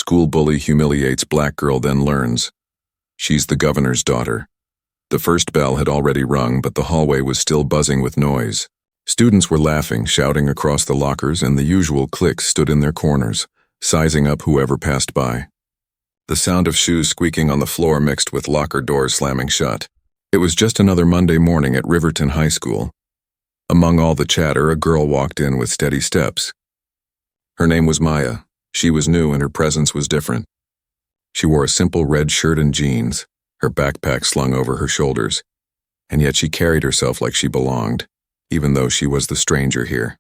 School bully humiliates black girl then learns. She's the governor's daughter. The first bell had already rung, but the hallway was still buzzing with noise. Students were laughing, shouting across the lockers, and the usual cliques stood in their corners, sizing up whoever passed by. The sound of shoes squeaking on the floor mixed with locker doors slamming shut. It was just another Monday morning at Riverton High School. Among all the chatter, a girl walked in with steady steps. Her name was Maya. She was new and her presence was different. She wore a simple red shirt and jeans, her backpack slung over her shoulders, and yet she carried herself like she belonged, even though she was the stranger here.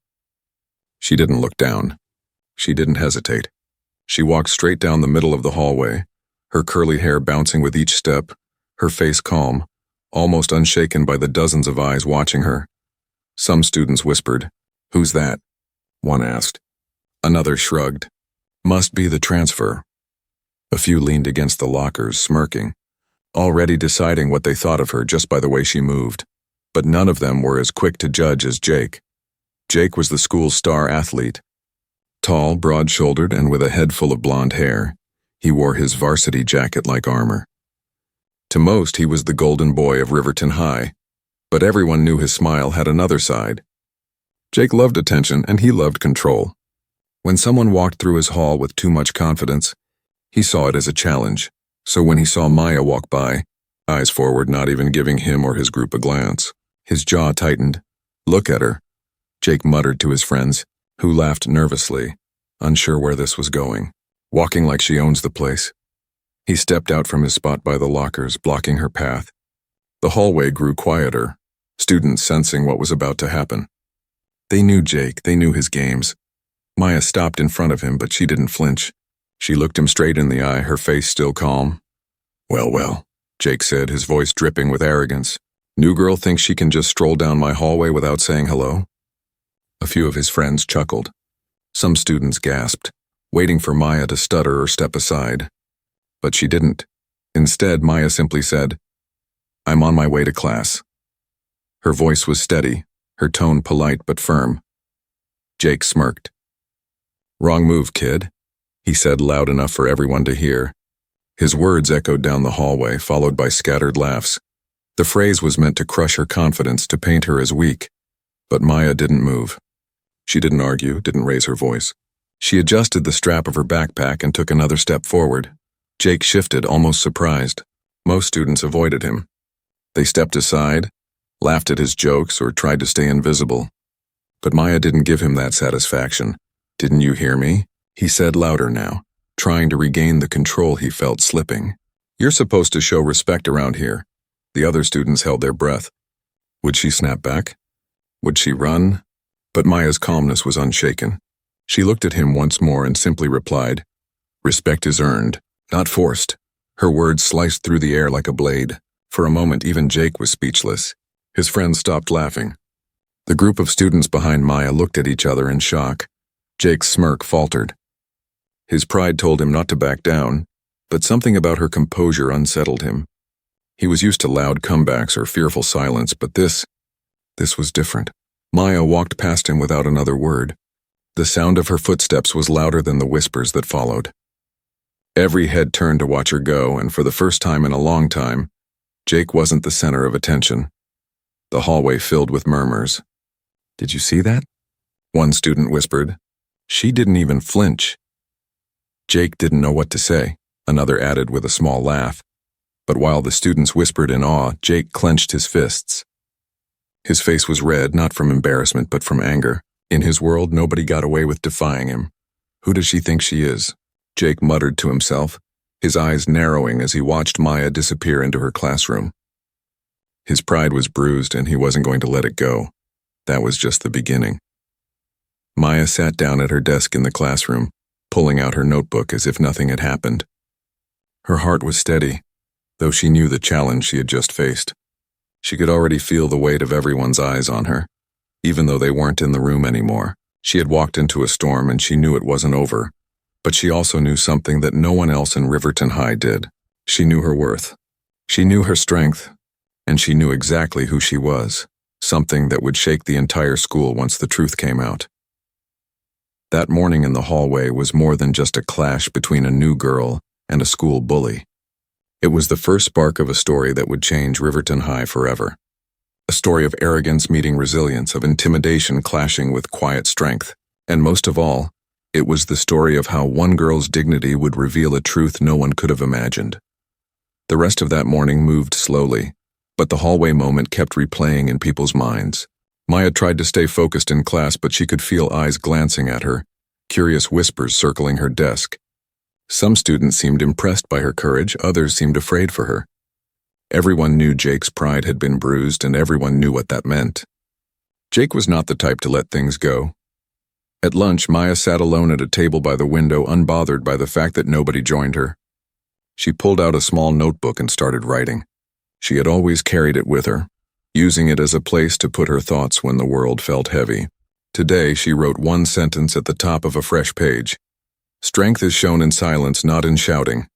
She didn't look down. She didn't hesitate. She walked straight down the middle of the hallway, her curly hair bouncing with each step, her face calm, almost unshaken by the dozens of eyes watching her. Some students whispered, "Who's that?" one asked. Another shrugged. "Must be the transfer." A few leaned against the lockers, smirking, already deciding what they thought of her just by the way she moved. But none of them were as quick to judge as Jake. Jake was the school's star athlete. Tall, broad-shouldered, and with a head full of blonde hair, he wore his varsity jacket like armor. To most, he was the golden boy of Riverton High, but everyone knew his smile had another side. Jake loved attention, and he loved control. When someone walked through his hall with too much confidence, he saw it as a challenge. So when he saw Maya walk by, eyes forward, not even giving him or his group a glance, his jaw tightened. "Look at her," Jake muttered to his friends, who laughed nervously, unsure where this was going. Walking like she owns the place. He stepped out from his spot by the lockers, blocking her path. The hallway grew quieter, students sensing what was about to happen. They knew Jake, they knew his games. Maya stopped in front of him, but she didn't flinch. She looked him straight in the eye, her face still calm. Well, Jake said, his voice dripping with arrogance. "New girl thinks she can just stroll down my hallway without saying hello?" A few of his friends chuckled. Some students gasped, waiting for Maya to stutter or step aside. But she didn't. Instead, Maya simply said, "I'm on my way to class." Her voice was steady, her tone polite but firm. Jake smirked. "Wrong move, kid," he said loud enough for everyone to hear. His words echoed down the hallway, followed by scattered laughs. The phrase was meant to crush her confidence, to paint her as weak. But Maya didn't move. She didn't argue, didn't raise her voice. She adjusted the strap of her backpack and took another step forward. Jake shifted, almost surprised. Most students avoided him. They stepped aside, laughed at his jokes, or tried to stay invisible. But Maya didn't give him that satisfaction. "Didn't you hear me?" he said louder now, trying to regain the control he felt slipping. "You're supposed to show respect around here." The other students held their breath. Would she snap back? Would she run? But Maya's calmness was unshaken. She looked at him once more and simply replied, "Respect is earned, not forced." Her words sliced through the air like a blade. For a moment, even Jake was speechless. His friends stopped laughing. The group of students behind Maya looked at each other in shock. Jake's smirk faltered. His pride told him not to back down, but something about her composure unsettled him. He was used to loud comebacks or fearful silence, but this was different. Maya walked past him without another word. The sound of her footsteps was louder than the whispers that followed. Every head turned to watch her go, and for the first time in a long time, Jake wasn't the center of attention. The hallway filled with murmurs. "Did you see that?" one student whispered. "She didn't even flinch." Jake didn't know what to say, another added with a small laugh. But while the students whispered in awe, Jake clenched his fists. His face was red, not from embarrassment, but from anger. In his world, nobody got away with defying him. "Who does she think she is?" Jake muttered to himself, his eyes narrowing as he watched Maya disappear into her classroom. His pride was bruised, and he wasn't going to let it go. That was just the beginning. Maya sat down at her desk in the classroom, pulling out her notebook as if nothing had happened. Her heart was steady, though she knew the challenge she had just faced. She could already feel the weight of everyone's eyes on her, even though they weren't in the room anymore. She had walked into a storm and she knew it wasn't over, but she also knew something that no one else in Riverton High did. She knew her worth. She knew her strength, and she knew exactly who she was, something that would shake the entire school once the truth came out. That morning in the hallway was more than just a clash between a new girl and a school bully. It was the first spark of a story that would change Riverton High forever. A story of arrogance meeting resilience, of intimidation clashing with quiet strength. And most of all, it was the story of how one girl's dignity would reveal a truth no one could have imagined. The rest of that morning moved slowly, but the hallway moment kept replaying in people's minds. Maya tried to stay focused in class, but she could feel eyes glancing at her, curious whispers circling her desk. Some students seemed impressed by her courage, others seemed afraid for her. Everyone knew Jake's pride had been bruised, and everyone knew what that meant. Jake was not the type to let things go. At lunch, Maya sat alone at a table by the window, unbothered by the fact that nobody joined her. She pulled out a small notebook and started writing. She had always carried it with her, using it as a place to put her thoughts when the world felt heavy. Today, she wrote one sentence at the top of a fresh page. Strength is shown in silence, not in shouting.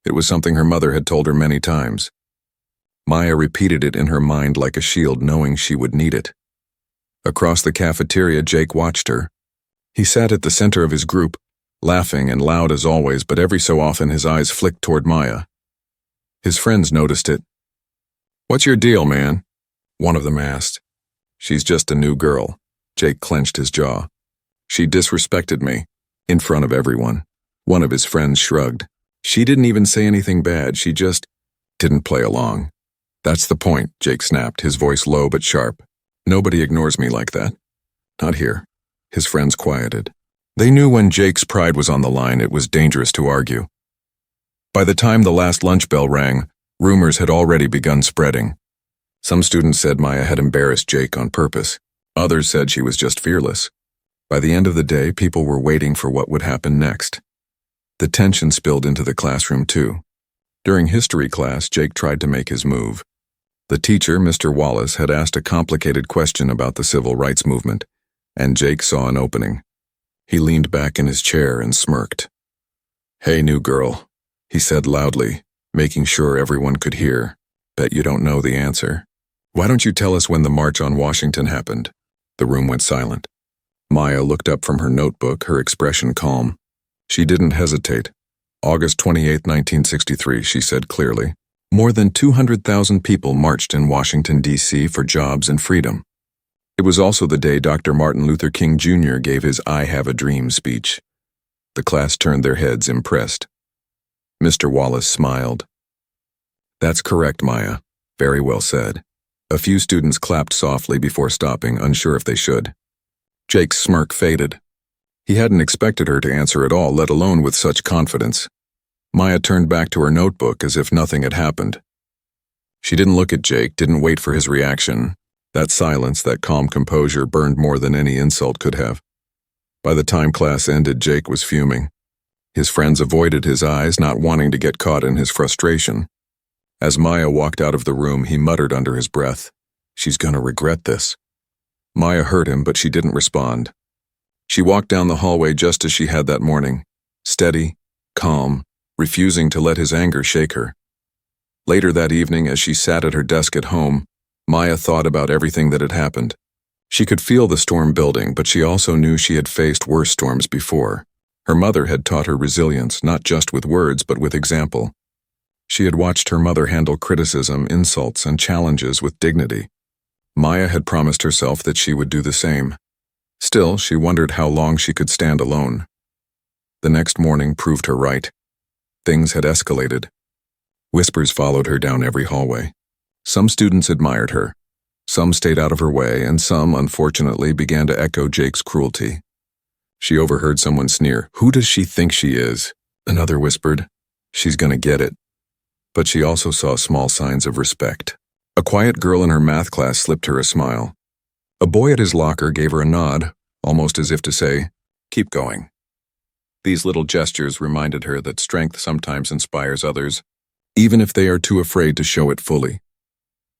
It was something her mother had told her many times. Maya repeated it in her mind like a shield, knowing she would need it. Across the cafeteria, Jake watched her. He sat at the center of his group, laughing and loud as always, but every so often his eyes flicked toward Maya. His friends noticed it. "What's your deal, man?" one of them asked. "She's just a new girl." Jake clenched his jaw. "She disrespected me, in front of everyone." One of his friends shrugged. "She didn't even say anything bad, she just didn't play along." "That's the point," Jake snapped, his voice low but sharp. "Nobody ignores me like that. Not here." His friends quieted. They knew when Jake's pride was on the line, it was dangerous to argue. By the time the last lunch bell rang, rumors had already begun spreading. Some students said Maya had embarrassed Jake on purpose. Others said she was just fearless. By the end of the day, people were waiting for what would happen next. The tension spilled into the classroom too. During history class, Jake tried to make his move. The teacher, Mr. Wallace, had asked a complicated question about the civil rights movement, and Jake saw an opening. He leaned back in his chair and smirked. "Hey, new girl," he said loudly, making sure everyone could hear. "Bet you don't know the answer. Why don't you tell us when the March on Washington happened?" The room went silent. Maya looked up from her notebook, her expression calm. She didn't hesitate. "August 28, 1963, she said clearly. More than 200,000 people marched in Washington, D.C. for jobs and freedom. It was also the day Dr. Martin Luther King Jr. gave his I Have a Dream speech. The class turned their heads, impressed. Mr. Wallace smiled. "That's correct, Maya. Very well said." A few students clapped softly before stopping, unsure if they should. Jake's smirk faded. He hadn't expected her to answer at all, let alone with such confidence. Maya turned back to her notebook as if nothing had happened. She didn't look at Jake, didn't wait for his reaction. That silence, that calm composure burned more than any insult could have. By the time class ended, Jake was fuming. His friends avoided his eyes, not wanting to get caught in his frustration. As Maya walked out of the room, he muttered under his breath, "She's gonna regret this." Maya heard him, but she didn't respond. She walked down the hallway just as she had that morning, steady, calm, refusing to let his anger shake her. Later that evening, as she sat at her desk at home, Maya thought about everything that had happened. She could feel the storm building, but she also knew she had faced worse storms before. Her mother had taught her resilience, not just with words, but with example. She had watched her mother handle criticism, insults, and challenges with dignity. Maya had promised herself that she would do the same. Still, she wondered how long she could stand alone. The next morning proved her right. Things had escalated. Whispers followed her down every hallway. Some students admired her. Some stayed out of her way, and some, unfortunately, began to echo Jake's cruelty. She overheard someone sneer, "Who does she think she is?" Another whispered, "She's gonna get it." But she also saw small signs of respect. A quiet girl in her math class slipped her a smile. A boy at his locker gave her a nod, almost as if to say, "Keep going." These little gestures reminded her that strength sometimes inspires others, even if they are too afraid to show it fully.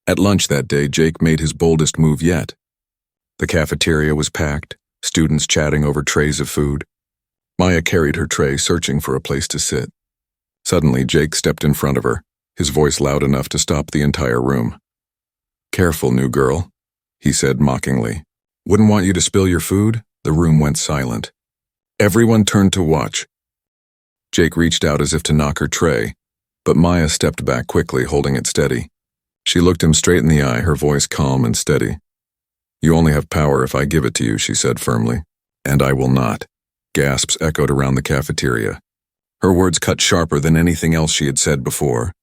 At lunch that day, Jake made his boldest move yet. The cafeteria was packed, students chatting over trays of food. Maya carried her tray, searching for a place to sit. Suddenly, Jake stepped in front of her, his voice loud enough to stop the entire room. "Careful, new girl," he said mockingly. "Wouldn't want you to spill your food?" The room went silent. Everyone turned to watch. Jake reached out as if to knock her tray, but Maya stepped back quickly, holding it steady. She looked him straight in the eye, her voice calm and steady. "You only have power if I give it to you," she said firmly. "And I will not." Gasps echoed around the cafeteria. Her words cut sharper than anything else she had said before.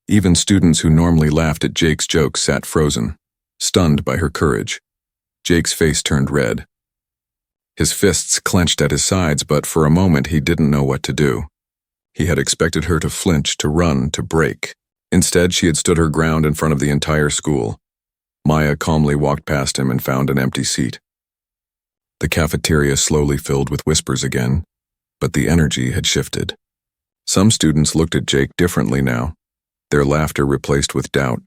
Even students who normally laughed at Jake's jokes sat frozen, stunned by her courage. Jake's face turned red. His fists clenched at his sides, but for a moment he didn't know what to do. He had expected her to flinch, to run, to break. Instead, she had stood her ground in front of the entire school. Maya calmly walked past him and found an empty seat. The cafeteria slowly filled with whispers again, but the energy had shifted. Some students looked at Jake differently now, their laughter replaced with doubt.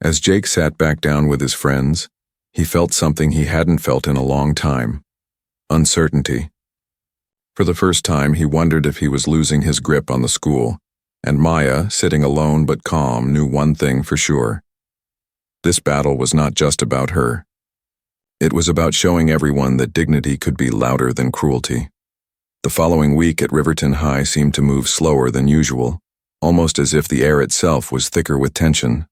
As Jake sat back down with his friends, he felt something he hadn't felt in a long time: uncertainty. For the first time, he wondered if he was losing his grip on the school, and Maya, sitting alone but calm, knew one thing for sure. This battle was not just about her. It was about showing everyone that dignity could be louder than cruelty. The following week at Riverton High seemed to move slower than usual, almost as if the air itself was thicker with tension.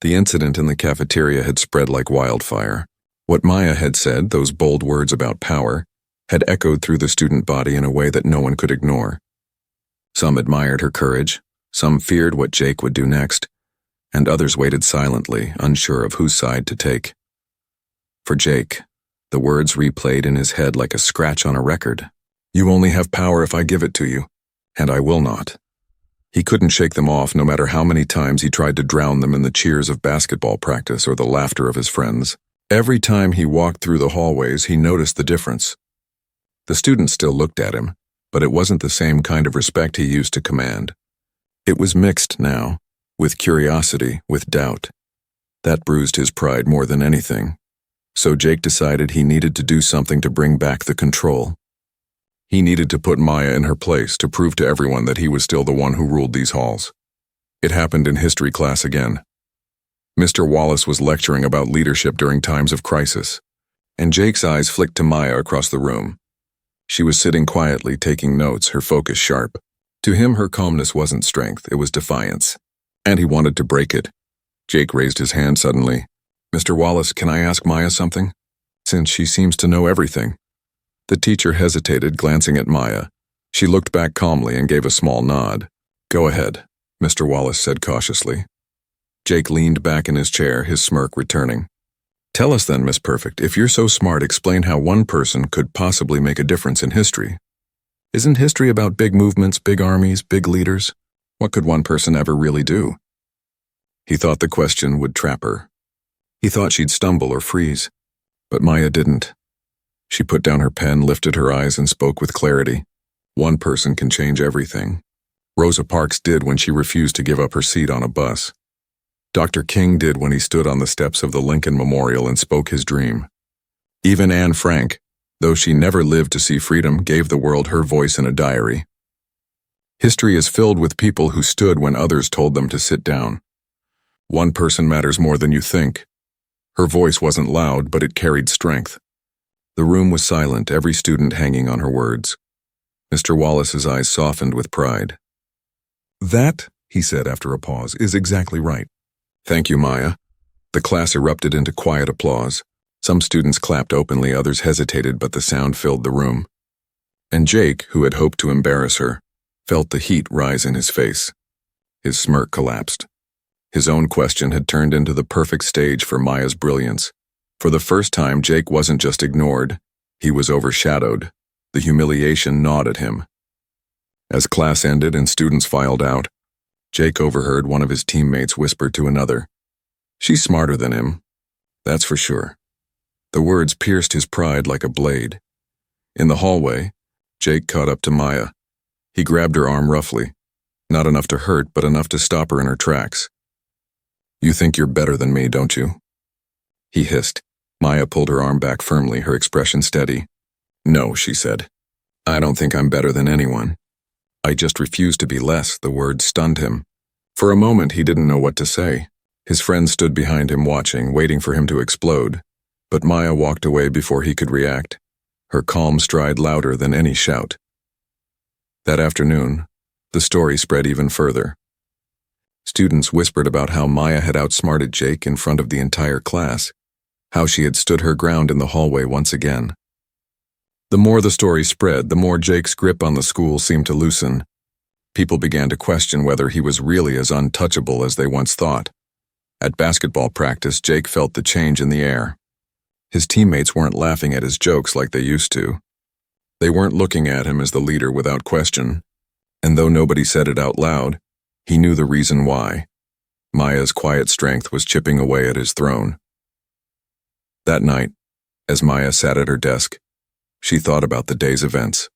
The incident in the cafeteria had spread like wildfire. What Maya had said, those bold words about power, had echoed through the student body in a way that no one could ignore. Some admired her courage, some feared what Jake would do next, and others waited silently, unsure of whose side to take. For Jake, the words replayed in his head like a scratch on a record. "You only have power if I give it to you, and I will not." He couldn't shake them off, no matter how many times he tried to drown them in the cheers of basketball practice or the laughter of his friends. Every time he walked through the hallways, he noticed the difference. The students still looked at him, but it wasn't the same kind of respect he used to command. It was mixed now, with curiosity, with doubt. That bruised his pride more than anything. So Jake decided he needed to do something to bring back the control. He needed to put Maya in her place, to prove to everyone that he was still the one who ruled these halls. It happened in history class again. Mr. Wallace was lecturing about leadership during times of crisis, and Jake's eyes flicked to Maya across the room. She was sitting quietly, taking notes, her focus sharp. To him, her calmness wasn't strength, it was defiance. And he wanted to break it. Jake raised his hand suddenly. "Mr. Wallace, can I ask Maya something? Since she seems to know everything." The teacher hesitated, glancing at Maya. She looked back calmly and gave a small nod. "Go ahead," Mr. Wallace said cautiously. Jake leaned back in his chair, his smirk returning. "Tell us then, Miss Perfect, if you're so smart, explain how one person could possibly make a difference in history. Isn't history about big movements, big armies, big leaders? What could one person ever really do?" He thought the question would trap her. He thought she'd stumble or freeze. But Maya didn't. She put down her pen, lifted her eyes, and spoke with clarity. "One person can change everything. Rosa Parks did when she refused to give up her seat on a bus. Dr. King did when he stood on the steps of the Lincoln Memorial and spoke his dream. Even Anne Frank, though she never lived to see freedom, gave the world her voice in a diary. History is filled with people who stood when others told them to sit down. One person matters more than you think." Her voice wasn't loud, but it carried strength. The room was silent, every student hanging on her words. Mr. Wallace's eyes softened with pride. "That," he said after a pause, "is exactly right." "Thank you, Maya." The class erupted into quiet applause. Some students clapped openly, others hesitated, but the sound filled the room. And Jake, who had hoped to embarrass her, felt the heat rise in his face. His smirk collapsed. His own question had turned into the perfect stage for Maya's brilliance. For the first time, Jake wasn't just ignored, he was overshadowed. The humiliation gnawed at him. As class ended and students filed out, Jake overheard one of his teammates whisper to another, "She's smarter than him, that's for sure." The words pierced his pride like a blade. In the hallway, Jake caught up to Maya. He grabbed her arm roughly, not enough to hurt, but enough to stop her in her tracks. "You think you're better than me, don't you?" he hissed. Maya pulled her arm back firmly, her expression steady. "No," she said. "I don't think I'm better than anyone. I just refuse to be less." The words stunned him. For a moment, he didn't know what to say. His friends stood behind him watching, waiting for him to explode. But Maya walked away before he could react. her calm stride louder than any shout. That afternoon, the story spread even further. Students whispered about how Maya had outsmarted Jake in front of the entire class, how she had stood her ground in the hallway once again. The more the story spread, the more Jake's grip on the school seemed to loosen. People began to question whether he was really as untouchable as they once thought. At basketball practice, Jake felt the change in the air. His teammates weren't laughing at his jokes like they used to. They weren't looking at him as the leader without question. And though nobody said it out loud, he knew the reason why. Maya's quiet strength was chipping away at his throne. That night, as Maya sat at her desk, she thought about the day's events.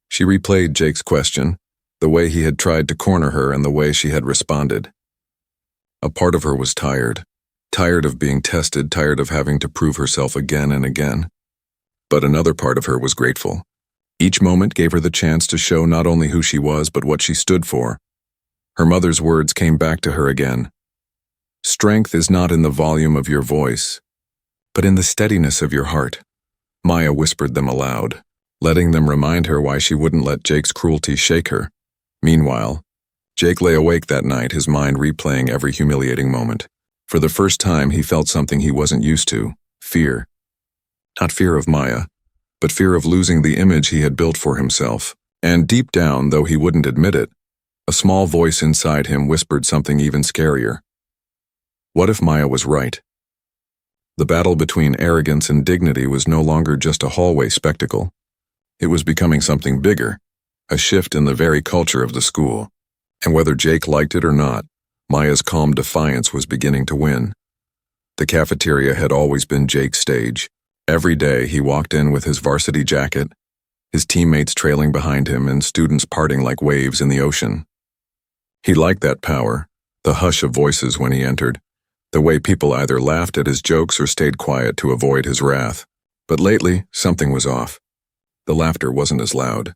She replayed Jake's question, the way he had tried to corner her and the way she had responded. A part of her was tired of being tested, tired of having to prove herself again and again. But another part of her was grateful. Each moment gave her the chance to show not only who she was, but what she stood for. Her mother's words came back to her again. Strength is not in the volume of your voice, but in the steadiness of your heart. Maya whispered them aloud, letting them remind her why she wouldn't let Jake's cruelty shake her. Meanwhile, Jake lay awake that night, his mind replaying every humiliating moment. For the first time, he felt something he wasn't used to, fear. Not fear of Maya, but fear of losing the image he had built for himself. And deep down, though he wouldn't admit it, a small voice inside him whispered something even scarier. What if Maya was right? The battle between arrogance and dignity was no longer just a hallway spectacle. It was becoming something bigger, a shift in the very culture of the school. And whether Jake liked it or not, Maya's calm defiance was beginning to win. The cafeteria had always been Jake's stage. Every day he walked in with his varsity jacket, his teammates trailing behind him and students parting like waves in the ocean. He liked that power, the hush of voices when he entered, the way people either laughed at his jokes or stayed quiet to avoid his wrath. But lately, something was off. The laughter wasn't as loud.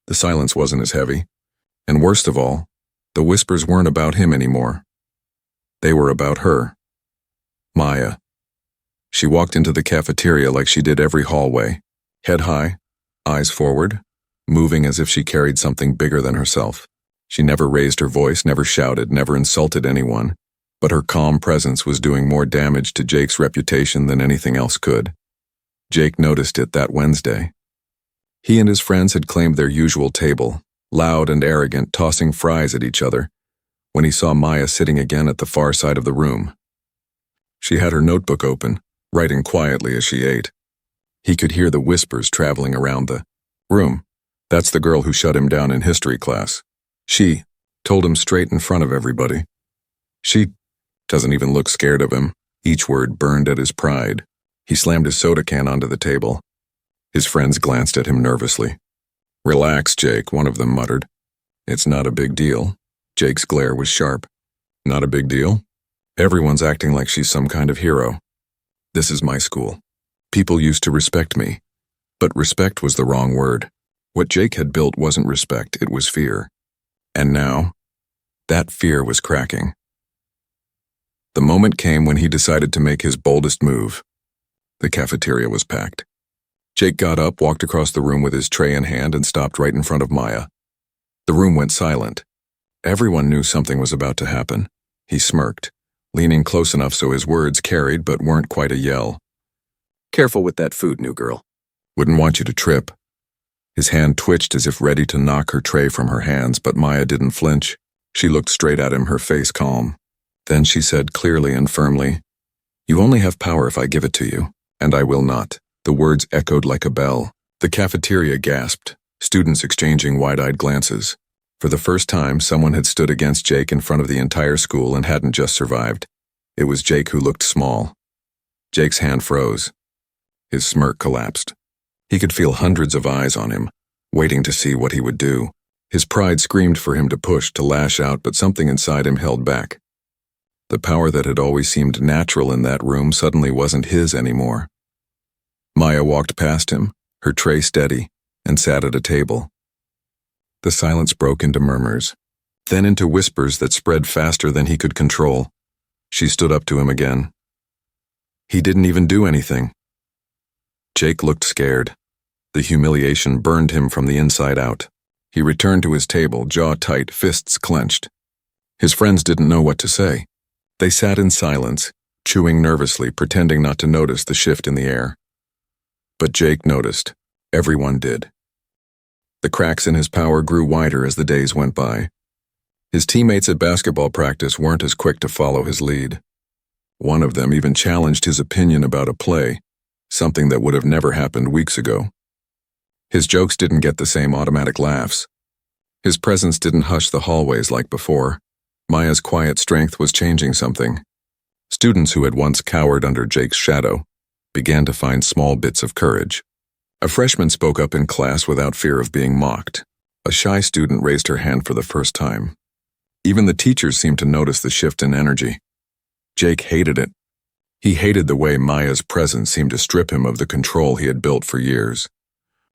The silence wasn't as heavy. And worst of all, the whispers weren't about him anymore. They were about her. Maya. She walked into the cafeteria like she did every hallway, head high, eyes forward, moving as if she carried something bigger than herself. She never raised her voice, never shouted, never insulted anyone, but her calm presence was doing more damage to Jake's reputation than anything else could. Jake noticed it that Wednesday. He and his friends had claimed their usual table, loud and arrogant, tossing fries at each other, when he saw Maya sitting again at the far side of the room. She had her notebook open, writing quietly as she ate. He could hear the whispers traveling around the room. That's the girl who shut him down in history class. She told him straight in front of everybody. She doesn't even look scared of him. Each word burned at his pride. He slammed his soda can onto the table. His friends glanced at him nervously. Relax, Jake, one of them muttered. It's not a big deal. Jake's glare was sharp. Not a big deal? Everyone's acting like she's some kind of hero. This is my school. People used to respect me. But respect was the wrong word. What Jake had built wasn't respect, it was fear. And now, that fear was cracking. The moment came when he decided to make his boldest move. The cafeteria was packed. Jake got up, walked across the room with his tray in hand, and stopped right in front of Maya. The room went silent. Everyone knew something was about to happen. He smirked, leaning close enough so his words carried but weren't quite a yell. Careful with that food, new girl. Wouldn't want you to trip. His hand twitched as if ready to knock her tray from her hands, but Maya didn't flinch. She looked straight at him, her face calm. Then she said clearly and firmly, You only have power if I give it to you, and I will not. The words echoed like a bell. The cafeteria gasped, students exchanging wide-eyed glances. For the first time, someone had stood against Jake in front of the entire school and hadn't just survived. It was Jake who looked small. Jake's hand froze. His smirk collapsed. He could feel hundreds of eyes on him, waiting to see what he would do. His pride screamed for him to push, to lash out, but something inside him held back. The power that had always seemed natural in that room suddenly wasn't his anymore. Maya walked past him, her tray steady, and sat at a table. The silence broke into murmurs, then into whispers that spread faster than he could control. She stood up to him again. He didn't even do anything. Jake looked scared. The humiliation burned him from the inside out. He returned to his table, jaw tight, fists clenched. His friends didn't know what to say. They sat in silence, chewing nervously, pretending not to notice the shift in the air. But Jake noticed. Everyone did. The cracks in his power grew wider as the days went by. His teammates at basketball practice weren't as quick to follow his lead. One of them even challenged his opinion about a play, something that would have never happened weeks ago. His jokes didn't get the same automatic laughs. His presence didn't hush the hallways like before. Maya's quiet strength was changing something. Students who had once cowered under Jake's shadow began to find small bits of courage. A freshman spoke up in class without fear of being mocked. A shy student raised her hand for the first time. Even the teachers seemed to notice the shift in energy. Jake hated it. He hated the way Maya's presence seemed to strip him of the control he had built for years.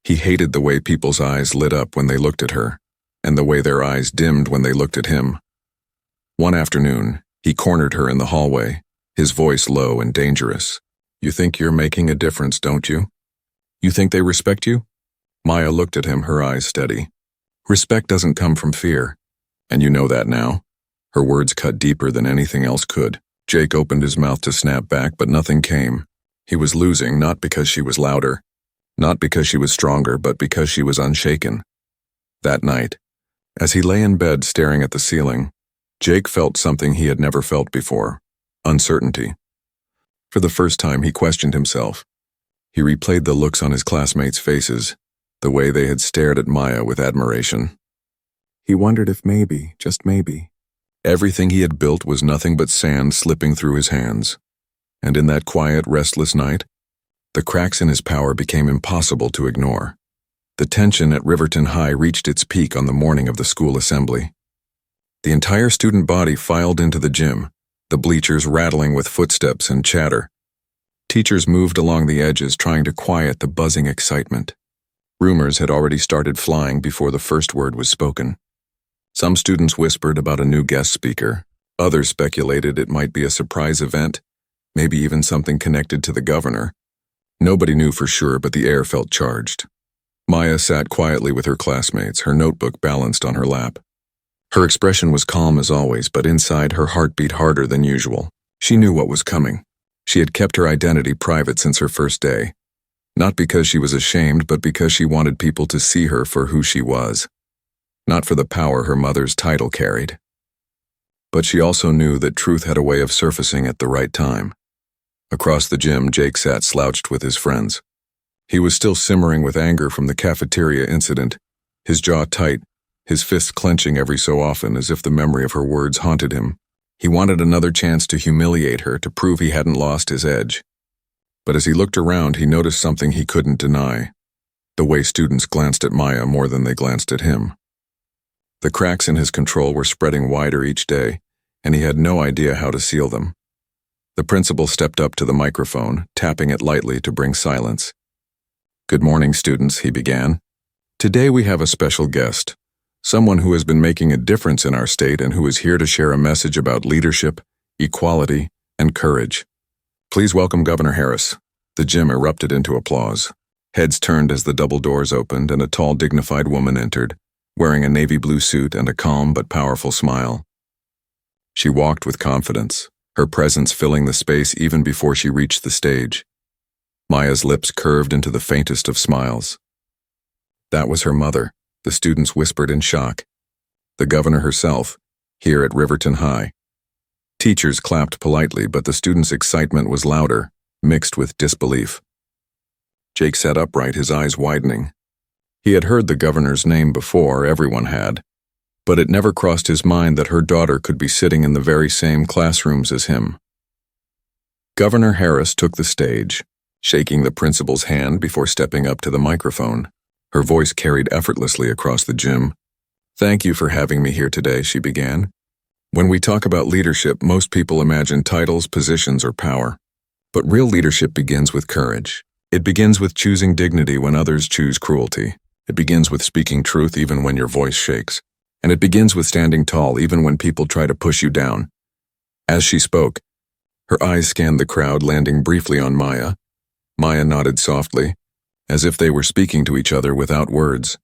He hated the way people's eyes lit up when they looked at her, and the way their eyes dimmed when they looked at him. One afternoon, he cornered her in the hallway, his voice low and dangerous. "You think you're making a difference, don't you? You think they respect you?" Maya looked at him, her eyes steady. "Respect doesn't come from fear, and you know that now." Her words cut deeper than anything else could. Jake opened his mouth to snap back, but nothing came. He was losing, not because she was louder, not because she was stronger, but because she was unshaken. That night, as he lay in bed staring at the ceiling, Jake felt something he had never felt before: uncertainty. For the first time, he questioned himself. He replayed the looks on his classmates' faces, the way they had stared at Maya with admiration. He wondered if maybe, just maybe, everything he had built was nothing but sand slipping through his hands. And in that quiet, restless night, the cracks in his power became impossible to ignore. The tension at Riverton High reached its peak on the morning of the school assembly. The entire student body filed into the gym, the bleachers rattling with footsteps and chatter. Teachers moved along the edges, trying to quiet the buzzing excitement. Rumors had already started flying before the first word was spoken. Some students whispered about a new guest speaker. Others speculated it might be a surprise event, maybe even something connected to the governor. Nobody knew for sure, but the air felt charged. Maya sat quietly with her classmates, her notebook balanced on her lap. Her expression was calm as always, but inside her heart beat harder than usual. She knew what was coming. She had kept her identity private since her first day. Not because she was ashamed, but because she wanted people to see her for who she was. Not for the power her mother's title carried. But she also knew that truth had a way of surfacing at the right time. Across the gym, Jake sat slouched with his friends. He was still simmering with anger from the cafeteria incident, his jaw tight, his fists clenching every so often as if the memory of her words haunted him. He wanted another chance to humiliate her, to prove he hadn't lost his edge. But as he looked around, he noticed something he couldn't deny: the way students glanced at Maya more than they glanced at him. The cracks in his control were spreading wider each day, and he had no idea how to seal them. The principal stepped up to the microphone, tapping it lightly to bring silence. "Good morning, students," he began. "Today we have a special guest. Someone who has been making a difference in our state and who is here to share a message about leadership, equality, and courage. Please welcome Governor Harris." The gym erupted into applause. Heads turned as the double doors opened and a tall, dignified woman entered, wearing a navy blue suit and a calm but powerful smile. She walked with confidence, her presence filling the space even before she reached the stage. Maya's lips curved into the faintest of smiles. That was her mother, the students whispered in shock. The governor herself, here at Riverton High. Teachers clapped politely, but the students' excitement was louder, mixed with disbelief. Jake sat upright, his eyes widening. He had heard the governor's name before, everyone had, but it never crossed his mind that her daughter could be sitting in the very same classrooms as him. Governor Harris took the stage, shaking the principal's hand before stepping up to the microphone. Her voice carried effortlessly across the gym. "Thank you for having me here today," she began. "When we talk about leadership, most people imagine titles, positions, or power. But real leadership begins with courage. It begins with choosing dignity when others choose cruelty. It begins with speaking truth even when your voice shakes. And it begins with standing tall even when people try to push you down." As she spoke, her eyes scanned the crowd, landing briefly on Maya. Maya nodded softly, as if they were speaking to each other without words.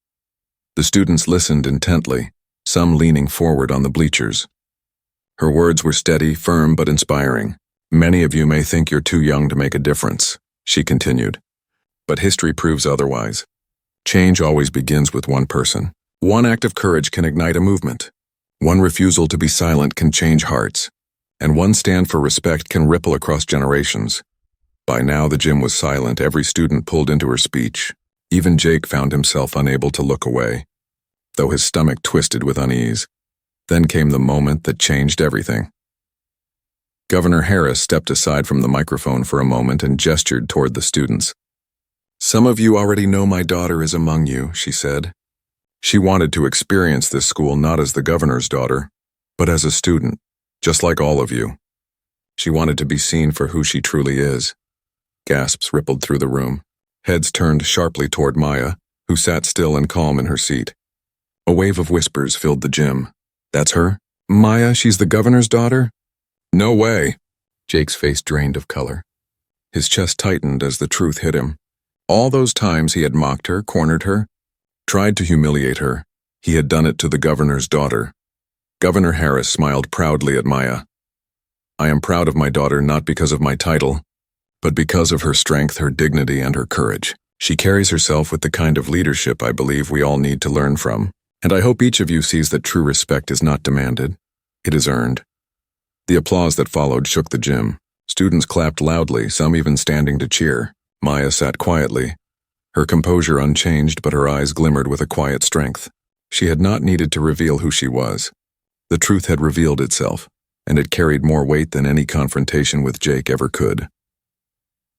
The students listened intently, some leaning forward on the bleachers. Her words were steady, firm, but inspiring. "Many of you may think you're too young to make a difference," she continued. "But history proves otherwise. Change always begins with one person. One act of courage can ignite a movement. One refusal to be silent can change hearts. And one stand for respect can ripple across generations." By now the gym was silent. Every student pulled into her speech. Even Jake found himself unable to look away, though his stomach twisted with unease. Then came the moment that changed everything. Governor Harris stepped aside from the microphone for a moment and gestured toward the students. "Some of you already know my daughter is among you," she said. She wanted to experience this school not as the governor's daughter, but as a student, just like all of you. She wanted to be seen for who she truly is. Gasps rippled through the room. Heads turned sharply toward Maya, who sat still and calm in her seat. A wave of whispers filled the gym. "That's her? Maya, she's the governor's daughter?" "No way." Jake's face drained of color. His chest tightened as the truth hit him. All those times he had mocked her, cornered her, tried to humiliate her, he had done it to the governor's daughter. Governor Harris smiled proudly at Maya. "I am proud of my daughter not because of my title, but because of her strength, her dignity, and her courage. She carries herself with the kind of leadership I believe we all need to learn from. And I hope each of you sees that true respect is not demanded. It is earned." The applause that followed shook the gym. Students clapped loudly, some even standing to cheer. Maya sat quietly, her composure unchanged, but her eyes glimmered with a quiet strength. She had not needed to reveal who she was. The truth had revealed itself, and it carried more weight than any confrontation with Jake ever could.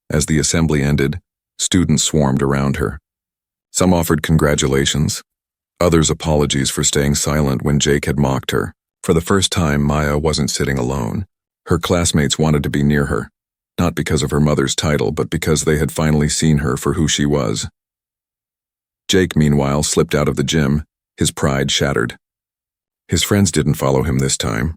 As the assembly ended, students swarmed around her. Some offered congratulations, others apologies for staying silent when Jake had mocked her. For the first time, Maya wasn't sitting alone. Her classmates wanted to be near her, not because of her mother's title, but because they had finally seen her for who she was. Jake, meanwhile, slipped out of the gym, his pride shattered. His friends didn't follow him this time.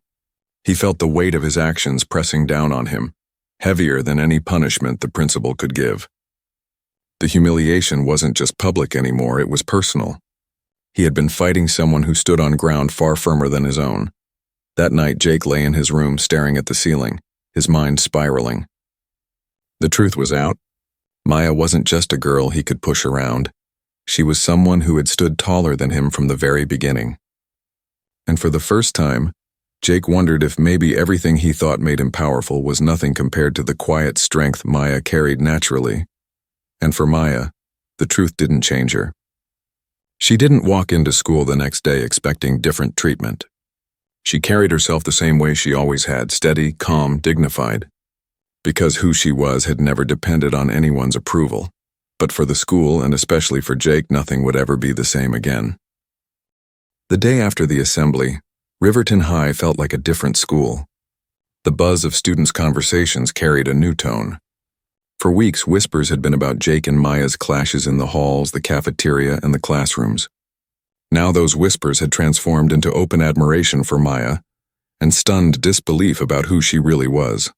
He felt the weight of his actions pressing down on him, heavier than any punishment the principal could give. The humiliation wasn't just public anymore, it was personal. He had been fighting someone who stood on ground far firmer than his own. That night, Jake lay in his room staring at the ceiling, his mind spiraling. The truth was out. Maya wasn't just a girl he could push around. She was someone who had stood taller than him from the very beginning. And for the first time, Jake wondered if maybe everything he thought made him powerful was nothing compared to the quiet strength Maya carried naturally. And for Maya, the truth didn't change her. She didn't walk into school the next day expecting different treatment. She carried herself the same way she always had, steady, calm, dignified. Because who she was had never depended on anyone's approval. But for the school, and especially for Jake, nothing would ever be the same again. The day after the assembly, Riverton High felt like a different school. The buzz of students' conversations carried a new tone. For weeks, whispers had been about Jake and Maya's clashes in the halls, the cafeteria, and the classrooms. Now those whispers had transformed into open admiration for Maya and stunned disbelief about who she really was.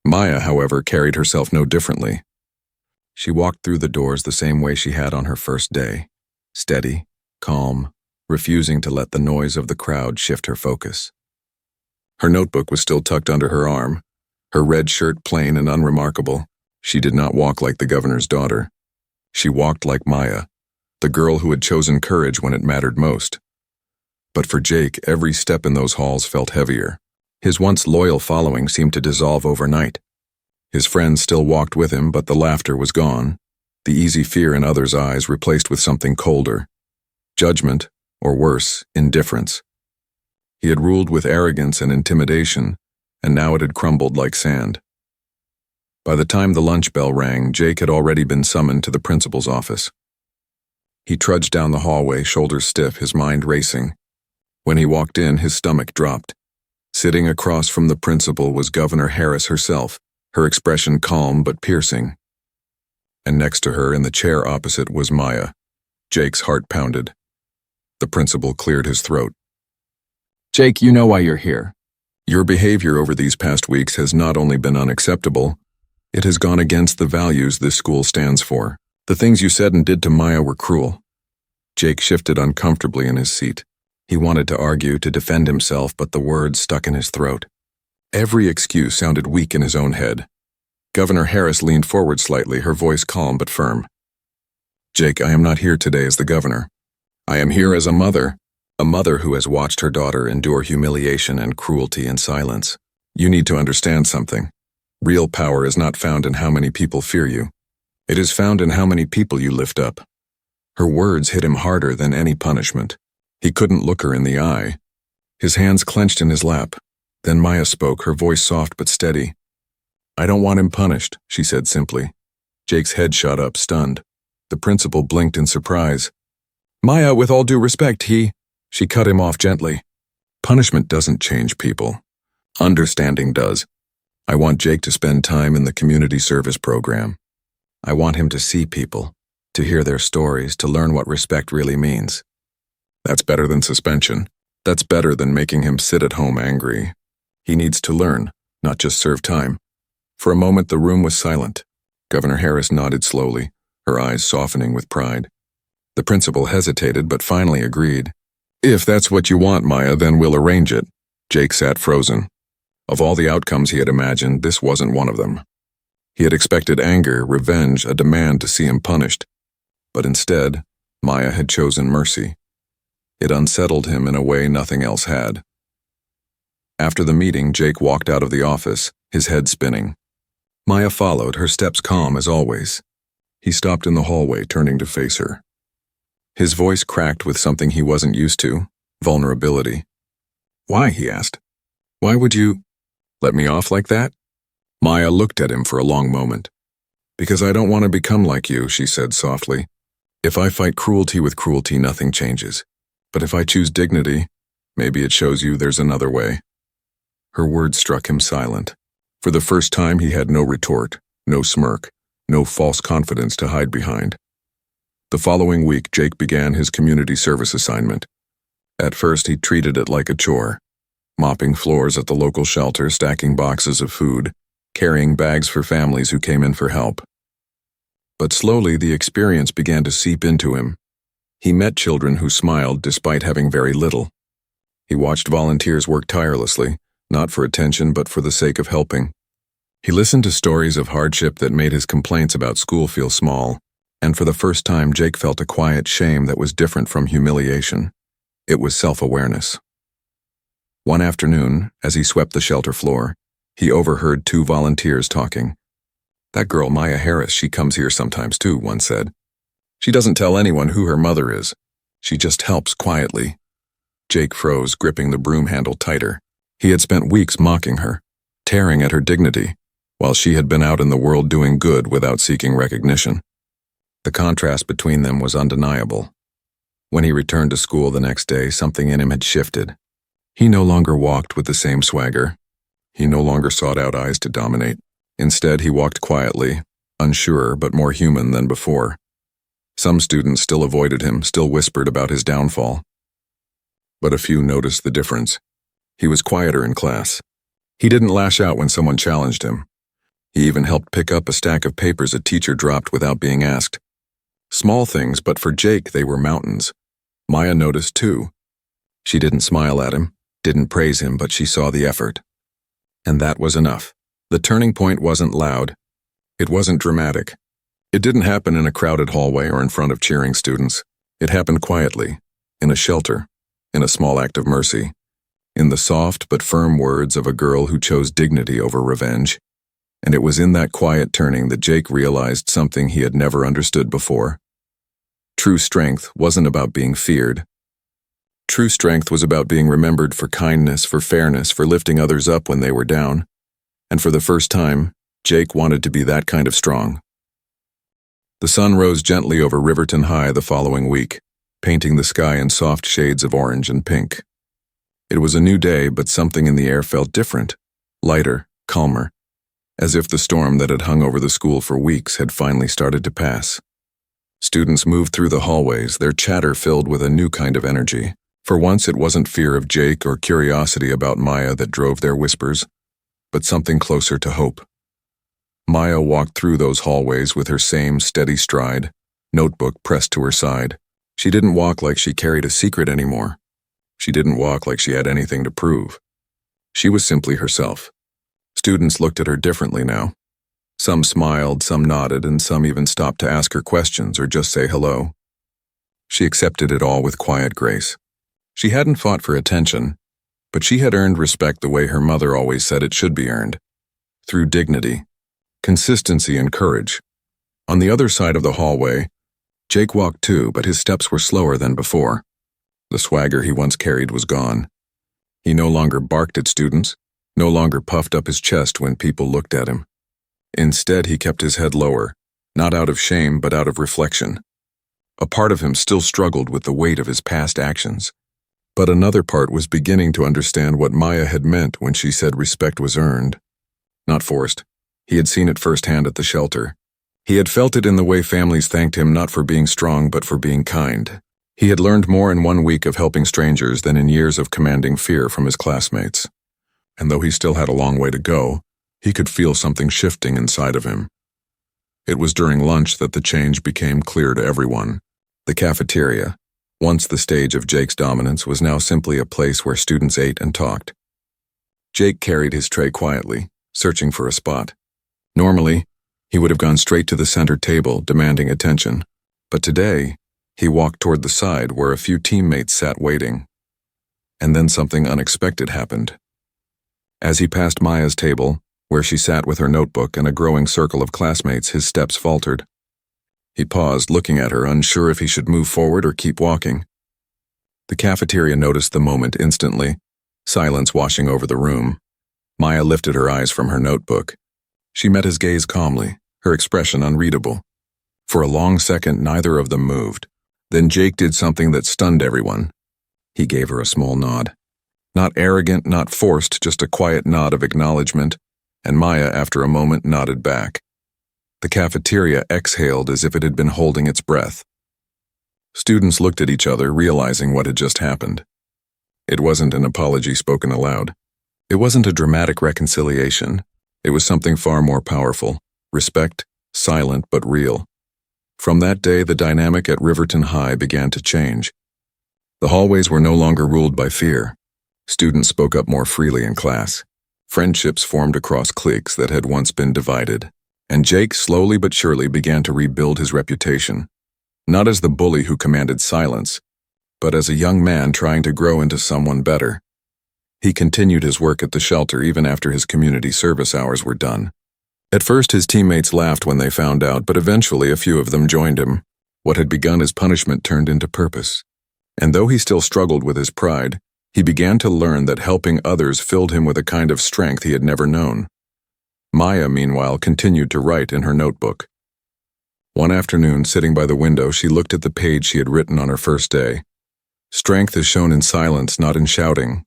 Maya, however, carried herself no differently. She walked through the doors the same way she had on her first day, steady, calm, refusing to let the noise of the crowd shift her focus. Her notebook was still tucked under her arm, her red shirt plain and unremarkable. She did not walk like the governor's daughter. She walked like Maya, the girl who had chosen courage when it mattered most. But for Jake, every step in those halls felt heavier. His once loyal following seemed to dissolve overnight. His friends still walked with him, but the laughter was gone, the easy fear in others' eyes replaced with something colder. Judgment, or worse, indifference. He had ruled with arrogance and intimidation, and now it had crumbled like sand. By the time the lunch bell rang, Jake had already been summoned to the principal's office. He trudged down the hallway, shoulders stiff, his mind racing. When he walked in, his stomach dropped. Sitting across from the principal was Governor Harris herself, her expression calm but piercing. And next to her, in the chair opposite, was Maya. Jake's heart pounded. The principal cleared his throat. "Jake, you know why you're here." "Your behavior over these past weeks has not only been unacceptable, it has gone against the values this school stands for." The things you said and did to Maya were cruel. Jake shifted uncomfortably in his seat. He wanted to argue, to defend himself, but the words stuck in his throat. Every excuse sounded weak in his own head. Governor Harris leaned forward slightly, her voice calm but firm. Jake, I am not here today as the governor. I am here as a mother who has watched her daughter endure humiliation and cruelty in silence. You need to understand something. Real power is not found in how many people fear you. It is found in how many people you lift up. Her words hit him harder than any punishment. He couldn't look her in the eye. His hands clenched in his lap. Then Maya spoke, her voice soft but steady. I don't want him punished, she said simply. Jake's head shot up, stunned. The principal blinked in surprise. Maya, with all due respect, She cut him off gently. Punishment doesn't change people. Understanding does. I want Jake to spend time in the community service program. I want him to see people, to hear their stories, to learn what respect really means. That's better than suspension. That's better than making him sit at home angry. He needs to learn, not just serve time. For a moment, the room was silent. Governor Harris nodded slowly, her eyes softening with pride. The principal hesitated, but finally agreed. If that's what you want, Maya, then we'll arrange it. Jake sat frozen. Of all the outcomes he had imagined, this wasn't one of them. He had expected anger, revenge, a demand to see him punished. But instead, Maya had chosen mercy. It unsettled him in a way nothing else had. After the meeting, Jake walked out of the office, his head spinning. Maya followed, her steps calm as always. He stopped in the hallway, turning to face her. His voice cracked with something he wasn't used to, vulnerability. Why, he asked. Why would you let me off like that? Maya looked at him for a long moment. Because I don't want to become like you, she said softly. If I fight cruelty with cruelty, nothing changes. But if I choose dignity, maybe it shows you there's another way. Her words struck him silent. For the first time, he had no retort, no smirk, no false confidence to hide behind. The following week, Jake began his community service assignment. At first, he treated it like a chore, mopping floors at the local shelter, stacking boxes of food, carrying bags for families who came in for help. But slowly, the experience began to seep into him. He met children who smiled despite having very little. He watched volunteers work tirelessly, not for attention but for the sake of helping. He listened to stories of hardship that made his complaints about school feel small, and for the first time Jake felt a quiet shame that was different from humiliation. It was self-awareness. One afternoon, as he swept the shelter floor, he overheard two volunteers talking. That girl, Maya Harris, she comes here sometimes too, one said. She doesn't tell anyone who her mother is. She just helps quietly. Jake froze, gripping the broom handle tighter. He had spent weeks mocking her, tearing at her dignity, while she had been out in the world doing good without seeking recognition. The contrast between them was undeniable. When he returned to school the next day, something in him had shifted. He no longer walked with the same swagger. He no longer sought out eyes to dominate. Instead, he walked quietly, unsure but more human than before. Some students still avoided him, still whispered about his downfall. But a few noticed the difference. He was quieter in class. He didn't lash out when someone challenged him. He even helped pick up a stack of papers a teacher dropped without being asked. Small things, but for Jake, they were mountains. Maya noticed too. She didn't smile at him, didn't praise him, but she saw the effort. And that was enough. The turning point wasn't loud. It wasn't dramatic. It didn't happen in a crowded hallway or in front of cheering students. It happened quietly, in a shelter, in a small act of mercy, in the soft but firm words of a girl who chose dignity over revenge. And it was in that quiet turning that Jake realized something he had never understood before. True strength wasn't about being feared. True strength was about being remembered for kindness, for fairness, for lifting others up when they were down. And for the first time, Jake wanted to be that kind of strong. The sun rose gently over Riverton High the following week, painting the sky in soft shades of orange and pink. It was a new day, but something in the air felt different, lighter, calmer, as if the storm that had hung over the school for weeks had finally started to pass. Students moved through the hallways, their chatter filled with a new kind of energy. For once, it wasn't fear of Jake or curiosity about Maya that drove their whispers, but something closer to hope. Maya walked through those hallways with her same steady stride, notebook pressed to her side. She didn't walk like she carried a secret anymore. She didn't walk like she had anything to prove. She was simply herself. Students looked at her differently now. Some smiled, some nodded, and some even stopped to ask her questions or just say hello. She accepted it all with quiet grace. She hadn't fought for attention, but she had earned respect the way her mother always said it should be earned. Through dignity, consistency, and courage. On the other side of the hallway, Jake walked too, but his steps were slower than before. The swagger he once carried was gone. He no longer barked at students, no longer puffed up his chest when people looked at him. Instead, he kept his head lower, not out of shame but out of reflection. A part of him still struggled with the weight of his past actions. But another part was beginning to understand what Maya had meant when she said respect was earned. Not forced. He had seen it firsthand at the shelter. He had felt it in the way families thanked him not for being strong but for being kind. He had learned more in 1 week of helping strangers than in years of commanding fear from his classmates. And though he still had a long way to go, he could feel something shifting inside of him. It was during lunch that the change became clear to everyone. The cafeteria, once the stage of Jake's dominance, was now simply a place where students ate and talked. Jake carried his tray quietly, searching for a spot. Normally, he would have gone straight to the center table, demanding attention. But today, he walked toward the side where a few teammates sat waiting. And then something unexpected happened. As he passed Maya's table, where she sat with her notebook and a growing circle of classmates, his steps faltered. He paused, looking at her, unsure if he should move forward or keep walking. The cafeteria noticed the moment instantly, silence washing over the room. Maya lifted her eyes from her notebook. She met his gaze calmly, her expression unreadable. For a long second, neither of them moved. Then Jake did something that stunned everyone. He gave her a small nod. Not arrogant, not forced, just a quiet nod of acknowledgement, and Maya, after a moment, nodded back. The cafeteria exhaled as if it had been holding its breath. Students looked at each other, realizing what had just happened. It wasn't an apology spoken aloud. It wasn't a dramatic reconciliation. It was something far more powerful. Respect, silent but real. From that day, the dynamic at Riverton High began to change. The hallways were no longer ruled by fear. Students spoke up more freely in class. Friendships formed across cliques that had once been divided. And Jake slowly but surely began to rebuild his reputation. Not as the bully who commanded silence, but as a young man trying to grow into someone better. He continued his work at the shelter even after his community service hours were done. At first, his teammates laughed when they found out, but eventually a few of them joined him. What had begun as punishment turned into purpose. And though he still struggled with his pride, he began to learn that helping others filled him with a kind of strength he had never known. Maya, meanwhile, continued to write in her notebook. One afternoon, sitting by the window, she looked at the page she had written on her first day. Strength is shown in silence, not in shouting.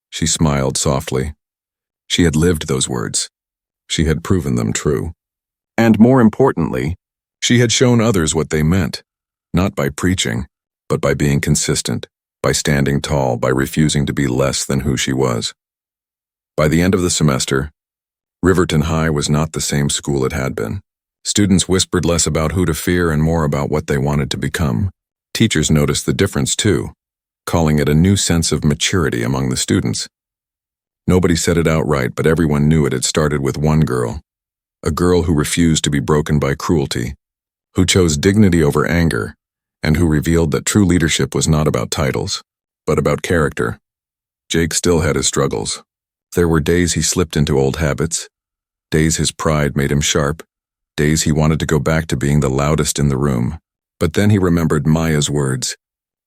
She smiled softly. She had lived those words. She had proven them true. And more importantly, she had shown others what they meant, not by preaching, but by being consistent, by standing tall, by refusing to be less than who she was. By the end of the semester, Riverton High was not the same school it had been. Students whispered less about who to fear and more about what they wanted to become. Teachers noticed the difference too, calling it a new sense of maturity among the students. Nobody said it outright, but everyone knew it had started with one girl. A girl who refused to be broken by cruelty, who chose dignity over anger, and who revealed that true leadership was not about titles, but about character. Jake still had his struggles. There were days he slipped into old habits, days his pride made him sharp, days he wanted to go back to being the loudest in the room. But then he remembered Maya's words.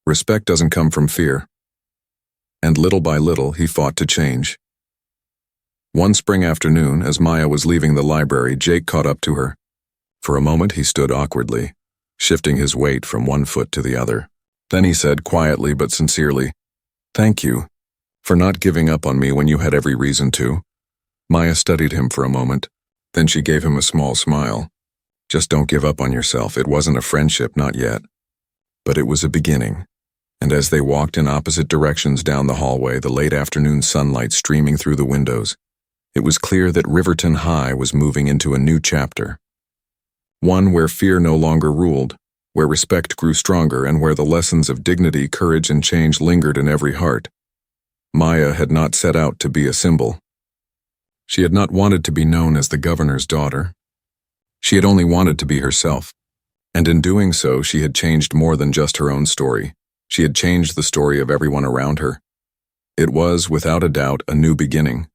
Respect doesn't come from fear. And little by little, he fought to change. One spring afternoon, as Maya was leaving the library, Jake caught up to her. For a moment, he stood awkwardly, shifting his weight from one foot to the other. Then he said quietly but sincerely, "Thank you for not giving up on me when you had every reason to." Maya studied him for a moment. Then she gave him a small smile. "Just don't give up on yourself. It wasn't a friendship, not yet." But it was a beginning. And as they walked in opposite directions down the hallway, the late afternoon sunlight streaming through the windows, it was clear that Riverton High was moving into a new chapter. One where fear no longer ruled, where respect grew stronger, and where the lessons of dignity, courage, and change lingered in every heart. Maya had not set out to be a symbol. She had not wanted to be known as the governor's daughter. She had only wanted to be herself. And in doing so, she had changed more than just her own story. She had changed the story of everyone around her. It was, without a doubt, a new beginning.